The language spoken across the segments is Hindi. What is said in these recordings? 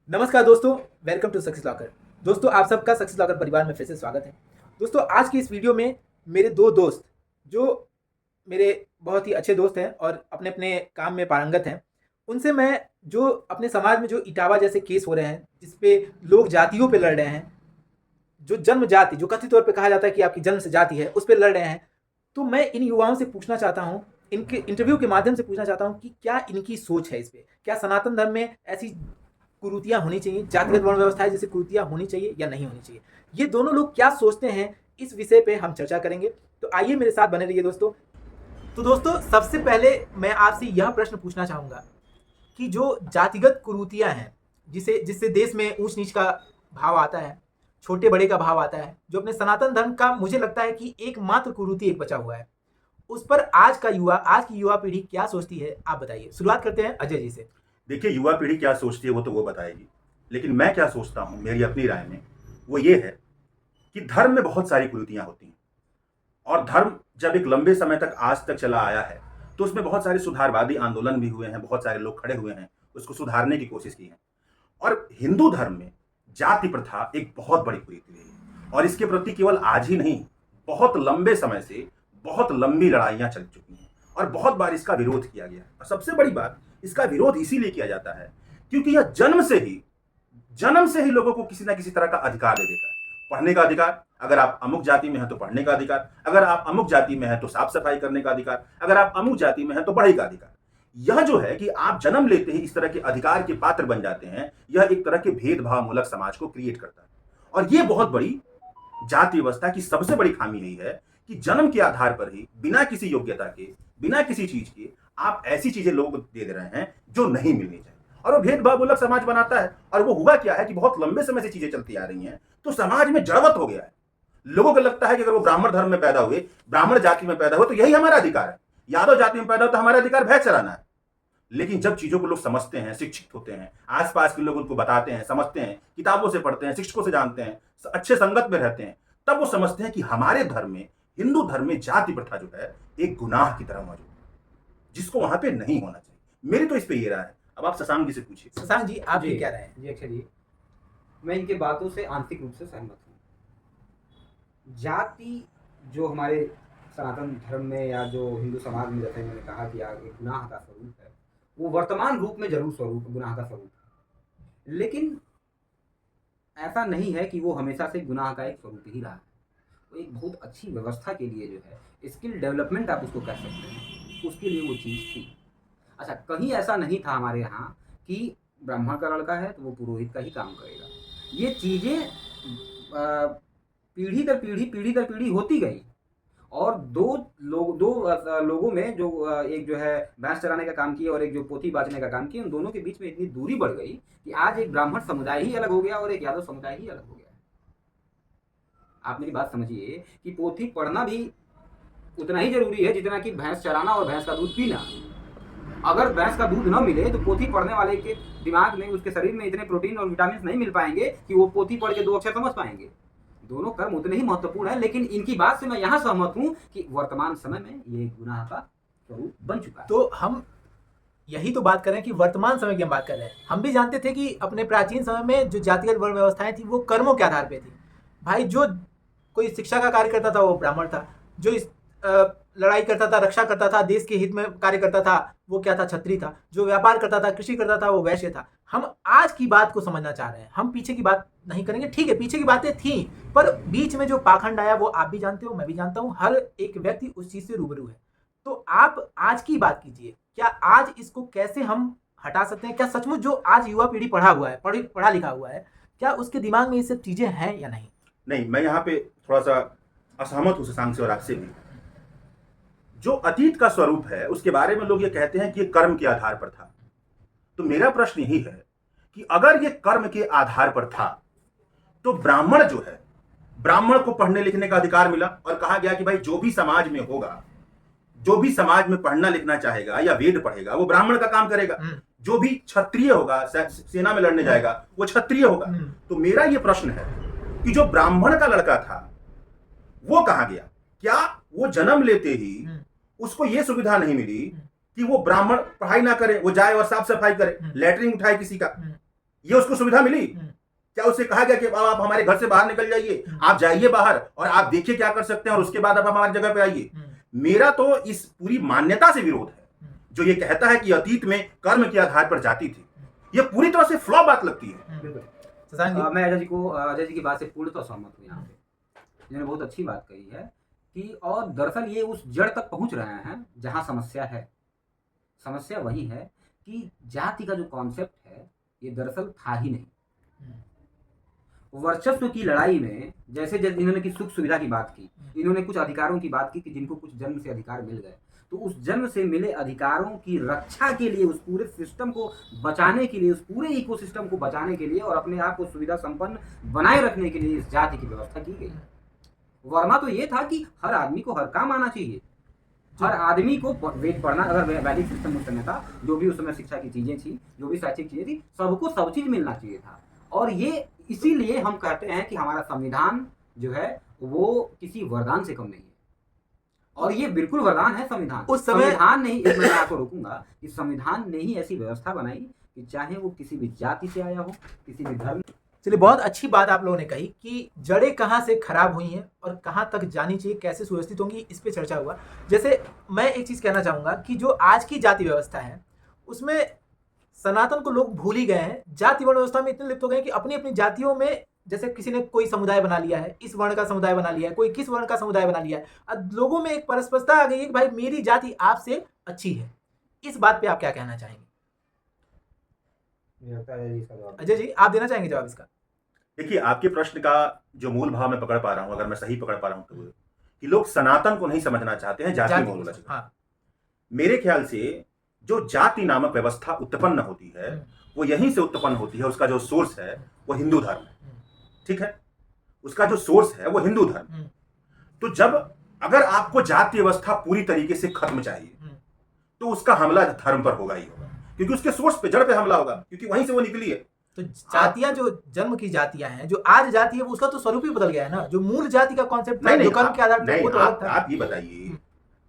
नमस्कार दोस्तों, वेलकम टू सक्सेस लॉकर। दोस्तों, आप सबका सक्सेस लॉकर परिवार में फिर से स्वागत है। दोस्तों, आज की इस वीडियो में मेरे दो दोस्त, जो मेरे बहुत ही अच्छे दोस्त हैं और अपने अपने काम में पारंगत हैं, उनसे मैं जो अपने समाज में जो इटावा जैसे केस हो रहे हैं, जिसपे लोग जातियों पे लड़ रहे हैं, जो जन्म जाति, जो कथित तौर पे कहा जाता है कि आपकी जन्म से जाति है, उस पे लड़ रहे हैं। तो मैं इन युवाओं से पूछना चाहता हूँ, इनके इंटरव्यू के माध्यम से पूछना चाहता हूँ कि क्या इनकी सोच है इस पे? क्या सनातन धर्म में ऐसी कुरीतियाँ होनी चाहिए, जातिगत वर्ण व्यवस्था है जैसे कुरीतियाँ होनी चाहिए या नहीं होनी चाहिए? ये दोनों लोग क्या सोचते हैं, इस विषय पे हम चर्चा करेंगे। तो आइए मेरे साथ बने रहिए दोस्तों। तो दोस्तों, सबसे पहले मैं आपसे यह प्रश्न पूछना चाहूँगा कि जो जातिगत कुरीतियाँ हैं, जिससे देश में ऊंच-नीच का भाव आता है, छोटे-बड़े का भाव आता है, जो अपने सनातन धर्म का मुझे लगता है कि एकमात्र कुरीति एक बचा हुआ है। उस पर आज की युवा पीढ़ी क्या सोचती है, आप बताइए। शुरुआत करते हैं अजय जी से। देखिए, युवा पीढ़ी क्या सोचती है वो तो वो बताएगी। लेकिन मैं क्या सोचता हूँ, मेरी अपनी राय में वो ये है कि धर्म में बहुत सारी कुरीतियाँ होती हैं। और धर्म जब एक लंबे समय तक आज तक चला आया है तो उसमें बहुत सारे सुधारवादी आंदोलन भी हुए हैं, बहुत सारे लोग खड़े हुए हैं, उसको सुधारने की कोशिश की है। और हिंदू धर्म में जाति प्रथा एक बहुत बड़ी कुरीति रही है और इसके प्रति केवल आज ही नहीं, बहुत लंबे समय से बहुत लंबी लड़ाइयाँ चल चुकी हैं और बहुत बार इसका विरोध किया गया है। और सबसे बड़ी बात, इसका विरोध इसीलिए किया जाता है क्योंकि यह जन्म से ही लोगों को किसी ना किसी तरह का अधिकार दे देता है। पढ़ने का अधिकार, अगर आप अमुक जाति में हैं तो पढ़ने का अधिकार, अगर आप अमुक जाति में हैं तो साफ सफाई करने का अधिकार, अगर आप अमुक जाति में हैं तो पढ़ाई का अधिकार। यह जो है कि आप जन्म लेते ही इस तरह के अधिकार के पात्र बन जाते हैं, यह एक तरह के भेदभाव मूलक समाज को क्रिएट करता है। और यह बहुत बड़ी जाति व्यवस्था की सबसे बड़ी खामी यही है कि जन्म के आधार पर ही बिना किसी योग्यता के, बिना किसी चीज के आप ऐसी चीजें लोगों को दे रहे हैं जो नहीं मिलनी चाहिए और वो भेदभाव मूलक समाज बनाता है। और वो हुआ क्या है कि बहुत लंबे समय से चीजें चलती आ रही हैं तो समाज में जड़वत हो गया है। लोगों को लगता है कि अगर वो ब्राह्मण धर्म में पैदा हुए, ब्राह्मण जाति में पैदा हुए तो यही हमारा अधिकार है। यादव जाति में पैदा हो तो हमारा अधिकार भैंस चराना है। लेकिन जब चीजों को लोग समझते हैं, शिक्षित होते हैं, आसपास के लोग उनको बताते हैं, समझते हैं, किताबों से पढ़ते हैं, शिक्षकों से जानते हैं, अच्छे संगत में रहते हैं, तब वो समझते हैं कि हमारे धर्म में, हिंदू धर्म में जाति प्रथा जो है एक गुनाह की तरह मौजूद है, जिसको वहां पे नहीं होना चाहिए। मेरी तो इस पे ये राय है। अब आप शशांक जी से पूछिए। शशांक जी, आपकी क्या राय है? जी अच्छा जी, मैं इनके बातों से आंशिक रूप से सहमत हूँ। जाति जो हमारे सनातन धर्म में या जो हिंदू समाज में, जैसे मैंने कहा कि एक गुनाह का स्वरूप है, वो वर्तमान रूप में जरूर स्वरूप गुनाह का स्वरूप है, लेकिन ऐसा नहीं है कि वो हमेशा से गुनाह का एक स्वरूप ही रहा है। वो एक बहुत अच्छी व्यवस्था के लिए जो है स्किल डेवलपमेंट आप उसको कह सकते हैं, उसके लिए वो चीज़ थी। अच्छा, कहीं ऐसा नहीं था हमारे यहाँ कि ब्राह्मण का लड़का है तो वो पुरोहित का ही काम करेगा। ये चीज़ें पीढ़ी दर पीढ़ी होती गई और दो लोगों में जो एक जो है भैंस चराने का काम किया और एक जो पोथी बाँचने का काम किया, उन दोनों के बीच में इतनी दूरी बढ़ गई कि आज एक ब्राह्मण समुदाय ही अलग हो गया और एक यादव समुदाय ही अलग हो गया है। आप मेरी बात समझिए कि पोथी पढ़ना भी उतना ही ज़रूरी है जितना कि भैंस चराना और भैंस का दूध पीना। अगर भैंस का दूध न मिले तो पोथी पढ़ने वाले के दिमाग में, उसके शरीर में इतने प्रोटीन और विटामिन नहीं मिल पाएंगे कि वो पोथी पढ़ के दो अक्षर समझ पाएंगे। दोनों कर्म उतने ही महत्वपूर्ण है, लेकिन इनकी बात से मैं यहाँ सहमत हूँ कि वर्तमान समय में ये गुनाह का स्वरूप बन चुका है। तो हम यही तो बात कर रहे हैं कि वर्तमान समय की हम बात कर रहे हैं। हम भी जानते थे कि अपने प्राचीन समय में जो जातिगत वर्ण व्यवस्थाएं थी वो कर्मों के आधार पे थी। भाई, जो कोई शिक्षा का कार्य करता था वो ब्राह्मण था, जो इस लड़ाई करता था, रक्षा करता था, देश के हित में कार्य करता था वो क्या था? क्षत्रिय था। जो व्यापार करता था, कृषि करता था, वो वैश्य था। हम आज की बात को समझना चाह रहे हैं, हम पीछे की बात नहीं करेंगे। ठीक है, पीछे की बातें थी, पर बीच में जो पाखंड आया वो आप भी जानते हो, मैं भी जानता हूँ, हर एक व्यक्ति उस चीज से रूबरू है। तो आप आज की बात कीजिए, क्या आज इसको कैसे हम हटा सकते हैं? क्या सचमुच जो आज युवा पीढ़ी पढ़ा लिखा हुआ है, क्या उसके दिमाग में ये सब चीजें हैं या नहीं? नहीं, मैं यहाँ पे थोड़ा सा असहमत हूँ शशांक से और आपसे भी। जो अतीत का स्वरूप है उसके बारे में लोग ये कहते हैं कि ये कर्म के आधार पर था। तो मेरा प्रश्न यही है कि अगर ये कर्म के आधार पर था तो ब्राह्मण जो है, ब्राह्मण को पढ़ने लिखने का अधिकार मिला और कहा गया कि भाई जो भी समाज में होगा, जो भी समाज में पढ़ना लिखना चाहेगा या वेद पढ़ेगा वो ब्राह्मण का काम करेगा। जो भी क्षत्रिय होगा, सेना में लड़ने जाएगा, वो क्षत्रिय होगा। तो मेरा ये प्रश्न है कि जो ब्राह्मण का लड़का था वो कहां गया? क्या वो जन्म लेते ही उसको ये सुविधा नहीं मिली कि वो ब्राह्मण पढ़ाई ना करे, वो जाए और साफ सफाई करे, लेटरिन उठाए किसी का? ये उसको सुविधा मिली? क्या उससे कहा गया कि अब आप हमारे घर से बाहर निकल जाइए, आप जाइए बाहर और आप देखिए क्या कर सकते हैं और उसके बाद आप हमारी जगह पे आइए? मेरा तो इस पूरी मान्यता से विरोध है जो ये कहता है कि अतीत में कर्म के आधार पर जाति थी। ये पूरी तरह से फ्लॉ बात लगती है। बिल्कुल। मैं अजय जी की बात से पूर्णतः सहमत हूँ। यहाँ पे इन्होंने बहुत अच्छी बात कही है कि और दरअसल ये उस जड़ तक पहुंच रहे हैं जहां समस्या है। समस्या वही है कि जाति का जो कॉन्सेप्ट है ये दरअसल था ही नहीं। वर्चस्व की लड़ाई में जैसे इन्होंने की सुख सुविधा की बात की, इन्होंने कुछ अधिकारों की बात की कि जिनको कुछ जन्म से अधिकार मिल गए, तो उस जन्म से मिले अधिकारों की रक्षा के लिए, उस पूरे सिस्टम को बचाने के लिए, उस पूरे इकोसिस्टम को बचाने के लिए और अपने आप को सुविधा संपन्न बनाए रखने के लिए इस जाति की व्यवस्था की गई। वरना तो ये था कि हर आदमी को हर काम आना चाहिए, हर आदमी को वेद पढ़ना, अगर वैदिक सिस्टम उस समय था, जो भी उस समय शिक्षा की चीजें थी, जो भी शैक्षिक चीजें थी, सबको सब चीज मिलना चाहिए था। और ये इसीलिए हम कहते हैं कि हमारा संविधान जो है वो किसी वरदान से कम नहीं है। और ये बिल्कुल वरदान है संविधान। उस समय संविधान ने ही, मैं आपको रोकूंगा, कि संविधान ने ही ऐसी व्यवस्था बनाई कि चाहे वो किसी भी जाति से आया हो, किसी भी धर्म। चलिए, बहुत अच्छी बात आप लोगों ने कही कि जड़ें कहाँ से खराब हुई हैं और कहाँ तक जानी चाहिए, कैसे सुव्यवस्थित होंगी, इस पे चर्चा हुआ। जैसे मैं एक चीज़ कहना चाहूँगा कि जो आज की जाति व्यवस्था है उसमें सनातन को लोग भूल ही गए हैं। जाति वर्ण व्यवस्था में इतने लिप्त हो गए कि अपनी अपनी जातियों में, जैसे किसी ने कोई समुदाय बना लिया है, इस वर्ण का समुदाय बना लिया है, कोई किस वर्ण का समुदाय बना लिया है। अब लोगों में एक परस्परता आ गई है कि भाई मेरी जाति आपसे अच्छी है। इस बात पे आप क्या कहना चाहेंगे? अजय जी, आप देना चाहेंगे जवाब इसका? देखिए, आपके प्रश्न का जो मूल भाव मैं पकड़ पा रहा हूं, अगर मैं सही पकड़ पा रहा हूं तो कि लोग सनातन को नहीं समझना चाहते हैं, जाति को बोलना चाहते हैं। हाँ। मेरे ख्याल से जो जाति नामक व्यवस्था उत्पन्न होती है वो यहीं से उत्पन्न होती है। उसका जो सोर्स है वो हिंदू धर्म है, ठीक है? उसका जो सोर्स है वो हिंदू धर्म। तो जब अगर आपको जाति व्यवस्था पूरी तरीके से खत्म चाहिए तो उसका हमला धर्म पर होगा ही होगा, क्योंकि उसके सोर्स पे, जड़ पे हमला होगा, क्योंकि वहीं से वो निकली है। तो जातियां जो जन्म की जातियां हैं, जो आज जाति है, वो उसका तो स्वरूप ही बदल गया है ना। जो मूल जाति का कॉन्सेप्ट था, जो कर्म के आधार पर, वो तो अलग था। आप ये बताइए,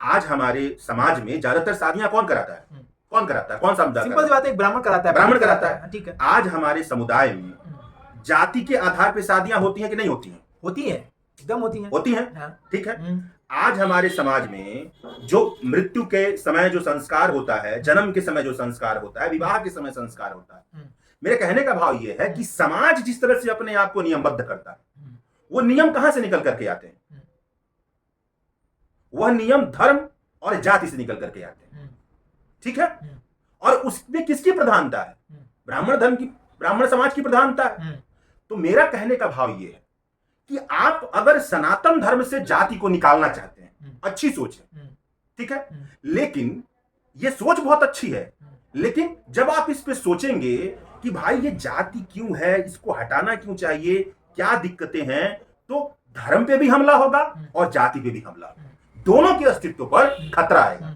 आज हमारे समाज में ज्यादातर शादियां कौन कराता है? कौन कराता है? कौन सा? सिंपल सी बात है, ब्राह्मण कराता है। ब्राह्मण कराता है, ठीक है। आज हमारे समुदाय में जाति के आधार पर शादियां होती हैं कि नहीं होती हैं? होती है, एकदम होती है। होती हैं, ठीक है। आज हमारे समाज में जो मृत्यु के समय जो संस्कार होता है, जन्म के समय जो संस्कार होता है, विवाह के समय संस्कार होता है, मेरे कहने का भाव यह है कि समाज जिस तरह से अपने आप को नियमबद्ध करता है, वो नियम कहां से निकल करके आते हैं? वह नियम धर्म और जाति से निकल करके आते हैं, ठीक है। और उसमें किसकी प्रधानता है? ब्राह्मण धर्म की, ब्राह्मण समाज की प्रधानता है। तो मेरा कहने का भाव यह है कि आप अगर सनातन धर्म से जाति को निकालना चाहते हैं, अच्छी सोच है, ठीक है, लेकिन यह सोच बहुत अच्छी है, लेकिन जब आप इस पे सोचेंगे कि भाई ये जाति क्यों है, इसको हटाना क्यों चाहिए, क्या दिक्कतें हैं, तो धर्म पे भी हमला होगा और जाति पे भी हमला होगा। दोनों के अस्तित्व पर खतरा आएगा।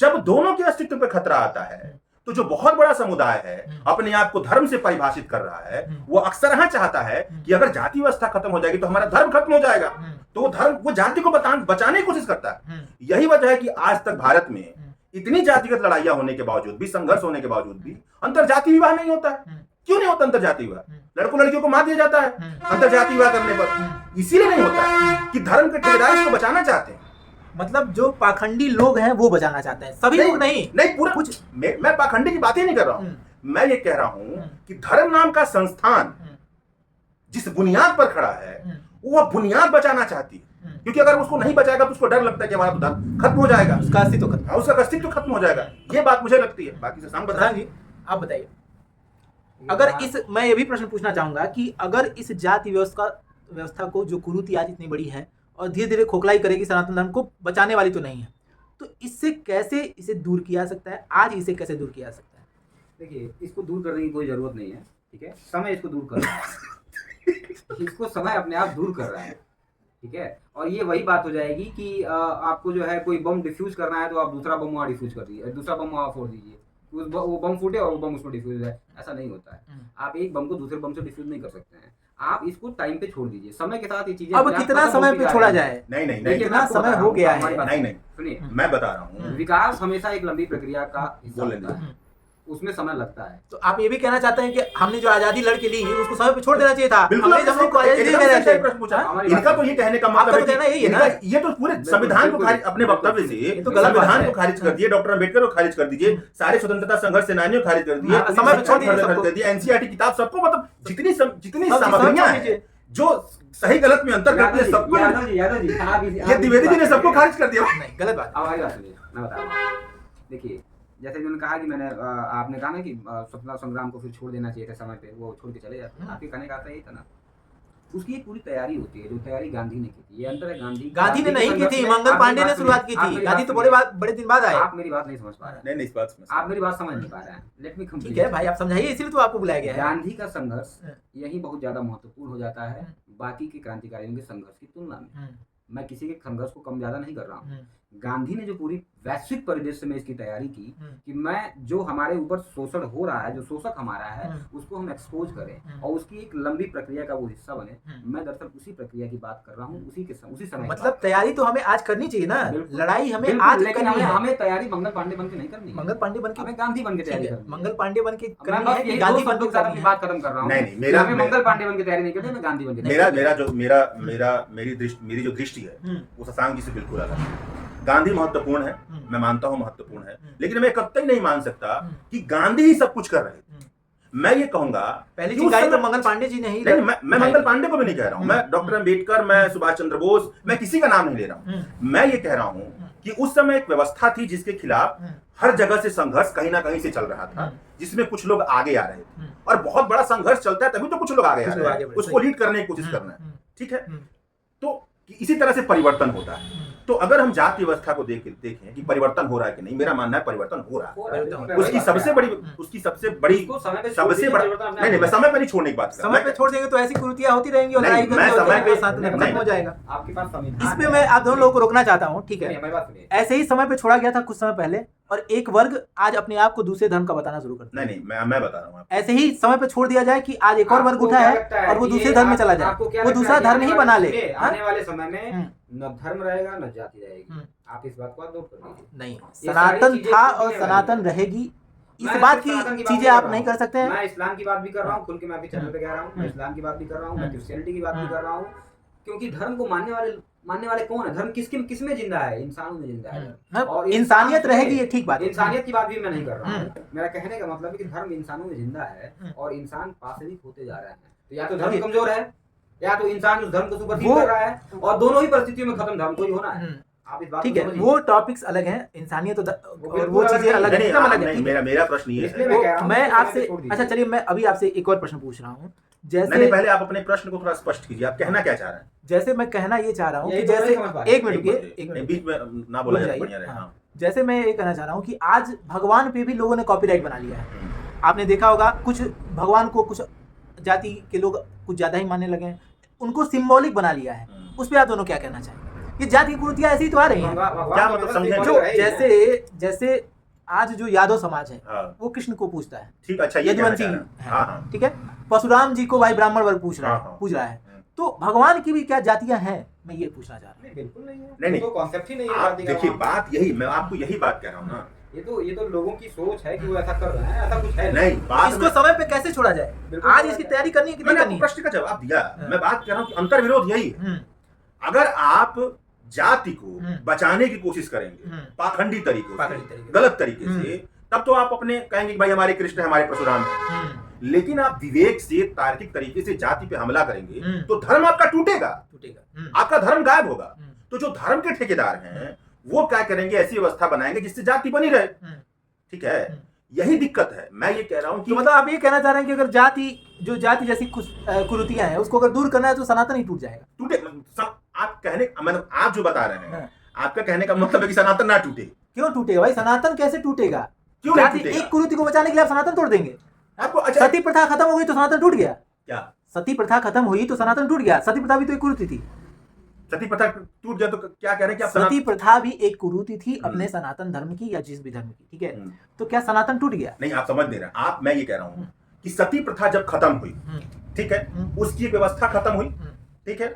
जब दोनों के अस्तित्व पर खतरा आता है तो जो बहुत बड़ा समुदाय है, अपने आप को धर्म से परिभाषित कर रहा है, वो अक्सर यहां चाहता है कि अगर जाति व्यवस्था खत्म हो जाएगी तो हमारा धर्म खत्म हो जाएगा। तो वो धर्म, वो जाति को बचाने की कोशिश करता है। यही वजह है कि आज तक भारत में इतनी जातिगत लड़ाइयां होने के बावजूद भी, संघर्ष होने के बावजूद भी अंतरजातीय विवाह नहीं होता है। क्यों नहीं होता अंतरजातीय विवाह? लड़कों लड़कियों को मार दिया जाता है अंतरजातीय विवाह करने पर। इसीलिए नहीं होता है कि धर्म के ठेकेदार इसको बचाना चाहते हैं। मतलब जो पाखंडी लोग हैं वो बचाना चाहते हैं, सभी लोग नहीं पूरा कुछ। मैं पाखंडी की बात ही नहीं कर रहा हूं। मैं ये कह रहा हूं कि धर्म नाम का संस्थान जिस बुनियाद पर खड़ा है वो बुनियाद बचाना चाहती है, क्योंकि अगर उसको नहीं बचाएगा तो उसको डर लगता है कि हमारा तो धर्म खत्म हो जाएगा, उसका अस्तित्व खत्म, उसका अस्तित्व खत्म हो जाएगा। ये बात मुझे लगती है। बाकी से शाम बता जी, आप बताइए। अगर इस, मैं ये भी प्रश्न पूछना चाहूंगा कि अगर इस जाति व्यवस्था को, जो कुरीति आज इतनी बड़ी है और धीरे धीरे खोखलाई करेगी, सनातन धर्म को बचाने वाली तो नहीं है, तो इससे कैसे इसे दूर किया जा सकता है? आज इसे कैसे दूर किया जा सकता है? देखिए, इसको दूर करने की कोई जरूरत नहीं है, ठीक है। समय इसको दूर कर रहा है। इसको समय अपने आप दूर कर रहा है, ठीक है। और ये वही बात हो जाएगी कि आपको जो है कोई बम डिफ्यूज करना है तो आप दूसरा बम वहाँ डिफ्यूज कर दीजिए, दूसरा बम वहाँ फोड़ दीजिए, वो बम फूटे और वो बम उसमें डिफ्यूज है। ऐसा नहीं होता है। आप एक बम को दूसरे बम से डिफ्यूज नहीं कर सकते हैं। आप इसको टाइम पे छोड़ दीजिए, समय के साथ ये चीजें। अब कितना समय पे छोड़ा जाए? नहीं, कितना समय हो गया है? नहीं, सुनिए, मैं बता रहा हूँ, विकास हमेशा एक लंबी प्रक्रिया का हिस्सा होता है। उसमें समय लगता है। तो आप ये भी कहना चाहते हैं कि हमने जो आजादी लड़के ली उसको समय पे छोड़ देना चाहिए था। बिल्कुल अंग्रेज हम लोग को आजादी दे गए थे। प्रश्न पूछा। हमारी इनका बात तो ये कहने का आपका मतलब तो कहना यही है ना? ये तो पूरे बिल्कुल, संविधान को बिल्कुल, खारिज अपने वक्तव्य से ये तो गलत बात संविधान है। को खारिज कर दिए, डॉक्टर अम्बेडकर को खारिज कर दीजिए, सारे स्वतंत्रता संघर्ष सेनानियों को खारिज कर दिए, हाँ, समय पे छोड़ दीजिए सबको। कर दिए, एनसीईआरटी किताब सबको, मतलब जितनी सब जितनी चीज़ सामग्रियां छोड़ हैं दीजिए। जो सही गलत में अंतर करती है सबको, यादव जी आप ये द्विवेदी जी ने सबको खारिज कर दिया। नहीं, गलत बात है। हमारी बात सुनिए, मैं बता रहा हूँ। देखिए, जैसे उन्होंने कहा कि आपने कहा ना कि स्वतंत्रता संग्राम को फिर छोड़ देना चाहिए था समय पे, वो छोड़ के चले जाते हैं। आपके कहने का अर्थ यही था ना। उसकी एक पूरी तैयारी होती है, जो तैयारी गांधी ने की थी। ये अंतर है गांधी ने नहीं की संघर्ष थी, में- मंगल आप पांडे मेरी ने बात शुरुआत की सुनिए, आप थी। मेरी गांधी बात तो सुनिए। बड़े दिन बाद आए। आप मेरी बात नहीं समझ पा रहे हैं। नहीं इस बात समझ आप मेरी बात समझ नहीं पा रहे हैं। लेट मी ठीक है भाई, आप समझाइए, इसीलिए तो आपको बुलाया गया है। गांधी का संघर्ष हाँ। यही बहुत ज्यादा महत्वपूर्ण हो जाता है बाकी के क्रांतिकारियों के संघर्ष की तुलना में। मैं किसी के संघर्ष को कम ज्यादा नहीं कर रहा हूँ। गांधी ने जो पूरी वैश्विक परिदृश्य में इसकी तैयारी की कि मैं जो हमारे ऊपर शोषण हो रहा है, जो शोषक हमारा है, उसको हम एक्सपोज करें और उसकी एक लंबी प्रक्रिया का वो हिस्सा बने। मैं दरअसल उसी प्रक्रिया की बात कर रहा हूँ, उसी समय की मतलब बात कर तैयारी तो हमें आज करनी चाहिए ना। बिल्कुल। लड़ाई हमें बिल्कुल, आज लेकिन करनी है। हमें तैयारी मंगल पांडे बन के नहीं करनी है। मंगल पांडे बन के हमें गांधी बन के ठीक तैयारी है, करनी है। मंगल पांडे बन के मैं करनी बस है कि यही गांधी दो बन शब्दों के के साथ करनी अपनी है? बात खत्म कर रहा हूँ। नहीं, मेरा- हमें मंगल पांडे बन के तैयारी नहीं करनी, मैं गांधी बन के मेरी जो दृष्टि है वो शशांक जी से बिल्कुल अलग है। गांधी महत्वपूर्ण है, मैं मानता हूं महत्वपूर्ण है, लेकिन मैं कतई नहीं मान सकता कि गांधी ही सब कुछ कर रहे थे। मैं ये कहूंगा पहली कि चीज उस गाड़ी तो समय- मंगल पांडे जी ने ही नहीं, मैं मंगल पांडे को भी नहीं कह रहा हूं, मैं डॉक्टर अम्बेडकर, मैं सुभाष चंद्र बोस, मैं किसी का नाम नहीं ले रहा हूं। मैं ये कह रहा हूं कि उस समय एक व्यवस्था थी जिसके खिलाफ हर जगह से संघर्ष कहीं ना कहीं से चल रहा था, जिसमें कुछ लोग आगे आ रहे थे, और बहुत बड़ा संघर्ष चलता है तभी तो कुछ लोग आगे आ रहे हैं, उसको लीड करने की कोशिश करना है। ठीक है, तो इसी तरह से परिवर्तन होता है। तो अगर हम जाति व्यवस्था को देखें कि परिवर्तन हो रहा है कि नहीं, मेरा मानना है परिवर्तन हो रहा है। उसकी सबसे बड़ी नहीं, मैं समय पर नहीं छोड़ने की बात कर रहा हूं। समय पे छोड़ देंगे तो ऐसी कुरीतियां होती रहेंगी और नहीं, लड़ाई मैं समय पे- खत्म हो जाएगा। आपके पास समय इसमें मैं आप दोनों लोगों को रोकना चाहता हूँ। ठीक है, हमारी बात सुनिए। ऐसे ही समय पे छोड़ा गया था कुछ समय पहले, और एक वर्ग आज अपने आप को दूसरे धर्म का बताना शुरू करता है। नहीं, मैं बता रहा हूँ आपको। ऐसे ही समय पे छोड़ दिया जाए कि आज एक और वर्ग आपको उठा क्या है लगता और वो कि दूसरे ये धर्म में आप- चला जाए, आपको क्या वो लगता दूसरा है कि धर्म ही बना ले। सुनिए, आने वाले समय में न धर्म रहेगा न जाति रहेगी। आप इस बात को नोट कर लीजिए। नहीं, ये सारी सनातन चीजें था टूटने और वाली सनातन है। रहेगी। इस मैं बात सिर्फ सनातन की बात चीजें कर आप रहा नहीं हूं। कर सकते हैं। मैं इस्लाम की बात भी कर रहा हूँ, खुल के मैं आपके चैनल पे कह रहा हूँ। मैं इस्लाम की बात भी कर रहा हूँ, मैं क्रिश्चियनिटी की बात भी कर रहा हूँ, क्योंकि धर्म को मानने वाले कौन है? धर्म किसमें जिंदा है? इंसानों में जिंदा है। और इंसानियत रहेगी, ये ठीक बात है। इंसानियत की बात भी मैं नहीं कर रहा हूँ। मेरा कहने का मतलब है कि धर्म इंसानों में जिंदा है और इंसान पाशविक होते जा रहे हैं। तो या तो धर्म कमजोर है, या तो इंसान उस धर्म को सुपरसीड कर रहा है, और दोनों ही परिस्थितियों में खत्म धर्म को ही होना है। आप इस बात ठीक को है, समझिए। वो टॉपिक्स अलग हैं, इंसानियत और बिल्कुल वो चीजें अलग नहीं, हैं, एकदम अलग नहीं, है। मेरा प्रश्न ये इसलिए है। मैं कह रहा हूं मैं कि आपसे समय पे छोड़ दीजिए। अच्छा चलिए, मैं अभी आपसे एक और प्रश्न पूछ रहा हूँ। नहीं, जैसे पहले आप अपने प्रश्न को थोड़ा स्पष्ट कीजिए, आप कहना क्या चाह रहे हैं? जैसे मैं कहना ये चाह रहा हूँ कि यही तो जैसे नहीं समझ पा रहे। एक मिनट रुकिए, एक नहीं, मिनट बीच में ना बोला रुक जाए, जाइए। बढ़िया रहे। हाँ। हाँ। जैसे मैं ये कहना चाह रहा हूँ कि आज भगवान पे भी लोगों ने कॉपीराइट बना लिया है। आपने देखा होगा, कुछ भगवान को कुछ जाति के लोग कुछ ज्यादा ही मानने लगे हैं, उनको सिंबॉलिक बना लिया है। उस पर आप दोनों क्या कहना चाहेंगे? ये जाति की कुरीतियां ऐसी तो आ रही हैं। क्या मतलब समझे? जो जैसे आज जो यादव समाज है हाँ। वो कृष्ण को पूछता है, ठीक, अच्छा, ये कहना यदुवंशी चाह रहे हैं। है, हाँ, हाँ। ठीक है, परशुराम जी को भाई ब्राह्मण वर्ग पूछ रहा हाँ, है, हाँ। पूछ रहा है। तो भगवान की भी क्या जातियां हैं, मैं ये पूछना चाह रहा हूँ। नहीं, बिल्कुल नहीं है। नहीं, ये तो कॉन्सेप्ट ही नहीं है आप जाति का। देखिए, बात यही, मैं आपको यही बात कह रहा हूँ ना। ये तो लोगों की सोच है कि वो ऐसा कर रहे हैं, ऐसा कुछ है नहीं, बात इसको समय पे कैसे छोड़ा जाए? बिल्कुल आज छोड़ा इसकी जाए। तैयारी करनी है कि नहीं मैंने आपको करनी? प्रश्न का जवाब दिया। मैं बात कर रहा हूँ कि अंतर विरोध यही है। अगर आप जाति को बचाने की कोशिश करेंगे पाखंडी तरीकों से, गलत तरीके से, तब तो आप अपने कहेंगे कि भाई हमारे कृष्ण है, हमारे परशुराम है। लेकिन आप विवेक से, तार्किक तरीके से जाति पे हमला करेंगे तो धर्म आपका टूटेगा, आपका धर्म गायब होगा। तो जो धर्म के ठेकेदार हैं वो क्या करेंगे, ऐसी व्यवस्था बनाएंगे जिससे जाति बनी रहे। ठीक है, यही दिक्कत है। मैं ये कह रहा हूँ कि तो मतलब आप ये कहना चाह रहे हैं कि अगर जाति जैसी कुरीतियां हैं उसको अगर दूर करना है तो सनातन ही टूट जाएगा। टूटे, आप कहने मतलब आप जो बता रहे हैं, आपका कहने का मतलब है कि सनातन ना टूटे। क्यों टूटेगा भाई? सनातन कैसे टूटेगा? क्यों नहीं जाति टूटेगा? एक कुरीति को बचाने के लिए आप सनातन तोड़ देंगे? आपको अच्छा सती प्रथा खत्म हो गई तो सनातन टूट गया? क्या सती प्रथा खत्म हुई तो सनातन टूट गया? सती प्रथा भी तो एक कुरीति थी। सती प्रथा टूट जाए तो क्या कह रहे हैं कि आप सती प्रथा भी एक कुरीति थी अपने सनातन धर्म की या जिस भी धर्म की, ठीक है? तो क्या सनातन टूट गया? नहीं, आप समझ नहीं रहे। आप, मैं ये कह रहा हूँ कि सती प्रथा जब खत्म हुई, ठीक है, उसकी एक व्यवस्था खत्म हुई, ठीक है,